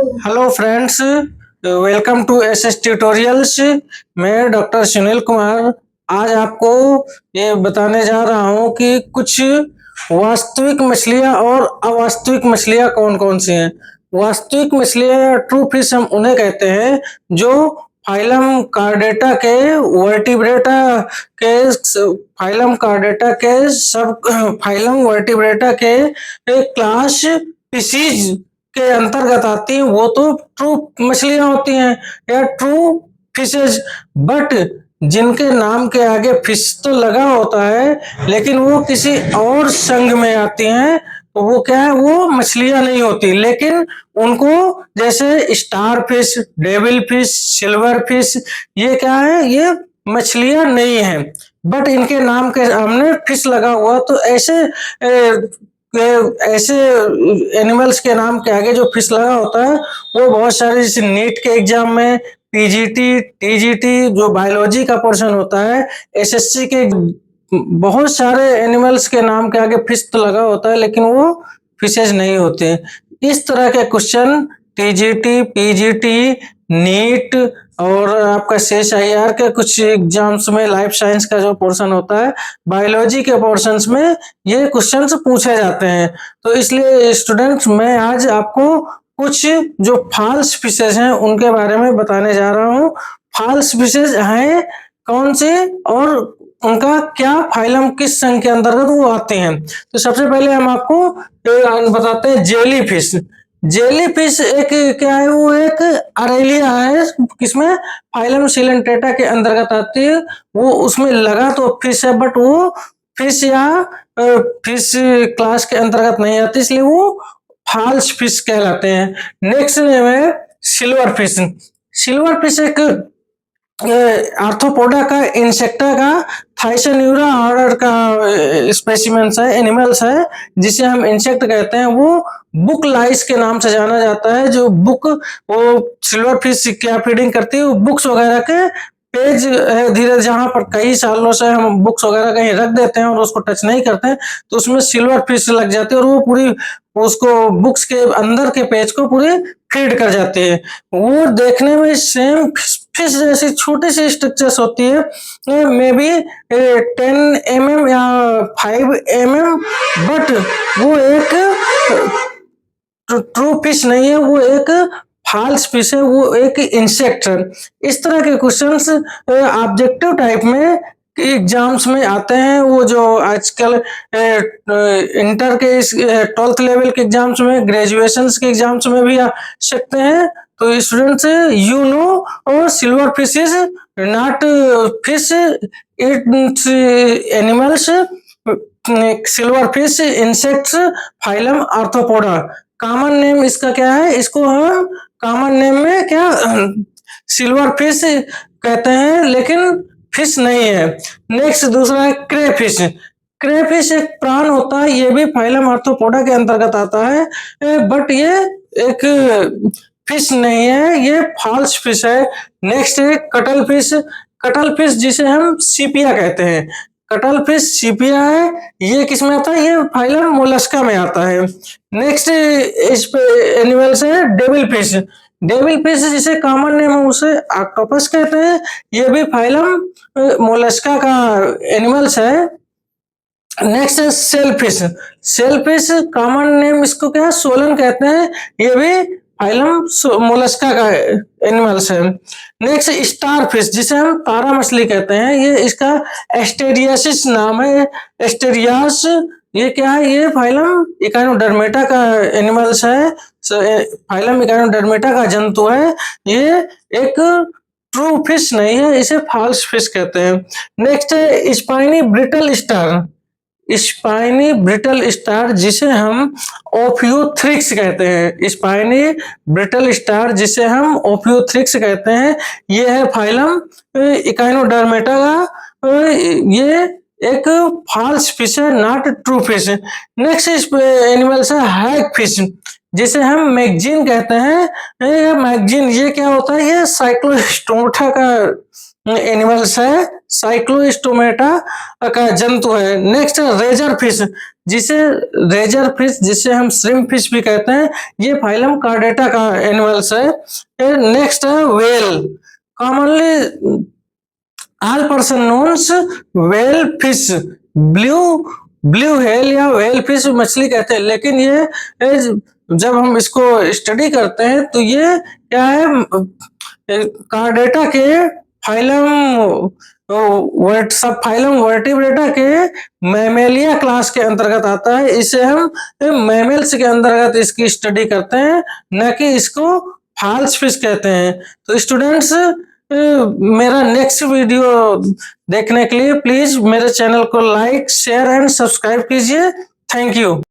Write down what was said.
Hello friends, welcome to SS tutorials. मैं doctor Sunil Kumar आज आपको ये बताने जा रहा हूँ कि कुछ वास्तविक मछलियाँ और अवास्तविक मछलियाँ कौन कौन सी हैं। वास्तविक मछलियाँ या ट्रू फिश हम उन्हें कहते हैं जो फाइलम कार्डेटा के वर्टिब्रेटा के फाइलम कार्डेटा के सब फाइलम वर्टिब्रेटा के क्लास स्पीशीज के अंतर्गत आती हैं, वो तो ट्रू मछलियां होती हैं या ट्रू फिशेज। बट जिनके नाम के आगे फिश तो लगा होता है लेकिन वो किसी और संघ में आती हैं, तो वो क्या है, वो मछलियां नहीं होती। लेकिन उनको जैसे star fish, devil fish, silver fish, ये क्या है, ये मछलियां नहीं है बट इनके नाम के सामने फिश लगा हुआ। तो ऐसे एनिमल्स के नाम के आगे जो फिश लगा होता है वो बहुत सारे, जैसे नीट के एग्जाम में पीजीटी, टीजीटी जो बायोलॉजी का पोर्शन होता है, एसएससी के बहुत सारे एनिमल्स के नाम के आगे फिश तो लगा होता है लेकिन वो फिशेज नहीं होते। इस तरह के क्वेश्चन टीजीटी, पीजीटी, नीट और आपका CSIR के कुछ एग्जाम्स में, लाइफ साइंस का जो पोर्शन होता है, बायोलॉजी के पोर्शंस में ये क्वेश्चंस पूछे जाते हैं। तो इसलिए स्टूडेंट्स, मैं आज आपको कुछ जो फॉल्स फिशेज हैं उनके बारे में बताने जा रहा हूँ। फॉल्स फिशेज हैं कौन से और उनका क्या फाइलम, किस संघ के अंतर्गत वो आते हैं। तो सबसे पहले हम आपको बताते हैं जेली फिश। जेली फिश एक क्या है, वो एक अरेलिया है, किसमें, फाइलम सिलेंट्रेटा के अंतर्गत आती है। वो उसमें लगा तो फिश है बट वो फिश या फिश क्लास के अंतर्गत नहीं आती, इसलिए वो फॉल्स फिश कहलाते हैं। नेक्स्ट नेम है सिल्वर फिश। सिल्वर फिश एक आर्थ्रोपोडा का, इंसेक्टा का, थाइसन्यूरा ऑर्डर का स्पेसिमेंस है, एनिमल्स है, जिसे हम इंसेक्ट कहते हैं। वो बुक लाइस के नाम से जाना जाता है। जो बुक, वो सिल्वर फिश क्या फीडिंग करती है, वो बुक्स वगैरह के पेज है, धीरे जहां पर कई सालों से हम बुक्स वगैरह कहीं रख देते हैं और उसको टच नहीं करते हैं तो उसमें सिल्वर फिश लग जाती है और वो पूरी उसको बुक्स के अंदर के पेज को पूरे फीड कर जाती है। वो देखने में सेम फिश जैसी छोटी सी स्ट्रक्चर्स होती है, मे बी 10 mm या 5 mm, बट वो एक ट्रू फिश नहीं है, वो एक फॉल्स फिश है, वो एक इंसेक्ट है। इस तरह के क्वेश्चंस ऑब्जेक्टिव टाइप में एग्जाम्स में आते हैं। वो जो आजकल इंटर के 12th लेवल के एग्जाम्स में, ग्रेजुएशन के एग्जाम्स में भी आ सकते हैं। तो स्टूडेंट्स, यू नो, और silver fish is not fish, it's animals, silver fish, insects, phylum arthropoda. Common name इसका क्या है, इसको हम कॉमन नेम में क्या सिल्वर फिश कहते हैं लेकिन फिश नहीं है। नेक्स्ट दूसरा है क्रे फिश। क्रे फिश एक प्राण होता है, ये भी फाइलम आर्थ्रोपोडा के अंतर्गत आता है बट ये एक फिश नहीं है, ये फॉल्स फिश है। नेक्स्ट है कटल फिश। कटल फिश जिसे हम सीपिया कहते हैं, कटल फिश सीपिया है। ये किस में आता है, ये फाइलम मोलस्का में आता है। नेक्स्ट इस पे एनिमल्स है डेविल फिश। डेविल फिश जिसे कॉमन नेम है उसे ऑक्टोपस कहते हैं, ये भी फाइलम मोलस्का का एनिमल्स है। नेक्स्ट है सेलफिश। सेलफिश कॉमन नेम इसको क्या है, सोलन कहते हैं, ये भी फाइलम मोलस्का का एनिमल्स है। नेक्स्ट स्टार फिश जिसे हम तारा मछली कहते हैं, ये इसका एस्टेरियासिस नाम है, एस्टेरियास। ये क्या है, ये फाइलम इकाइनोडर्मेटा का एनिमल्स है, फाइलम इकाइनोडर्मेटा का जंतु है। ये एक ट्रू फिश नहीं है, इसे फॉल्स फिश कहते हैं। नेक्स्ट है spiny brittle star. Spiny brittle star जिसे हम ओपियोथ्रिक्स कहते हैं, स्पाइनी ब्रिटल स्टार जिसे हम ओपियोथ्रिक्स कहते हैं, ये है फाइलम इकाइनोडर्मेटा का। ये एक फॉल्स फिश है, not true fish. Next animals है हैग फिश जिसे हम मैगजीन कहते हैं। मैगजीन ये क्या होता है, ये साइक्लोस्टोमेटा का एनिमल्स है, साइक्लोस्टोमेटा का जंतु है। Next razor fish. जिसे रेजर फिश, जिसे हम श्रिम्प फिश भी कहते हैं, ये फाइलम कार्डेटा का एनिमल्स है। नेक्स्ट है whale. Commonly all person knowns whale fish, blue whale या व्हेल फिश मछली कहते हैं, लेकिन ये जब हम इसको स्टडी करते हैं तो ये क्या है, कार्डेटा के फाइलम सब फाइलम वर्टिब्रेटा के मैमेलिया क्लास के अंतर्गत आता है। इसे हम मैमल्स के अंतर्गत इसकी स्टडी करते हैं, न कि इसको फॉल्स फिश कहते हैं। तो स्टूडेंट्स, मेरा नेक्स्ट वीडियो देखने के लिए प्लीज मेरे चैनल को लाइक, शेयर एंड सब्सक्राइब कीजिए। Thank you.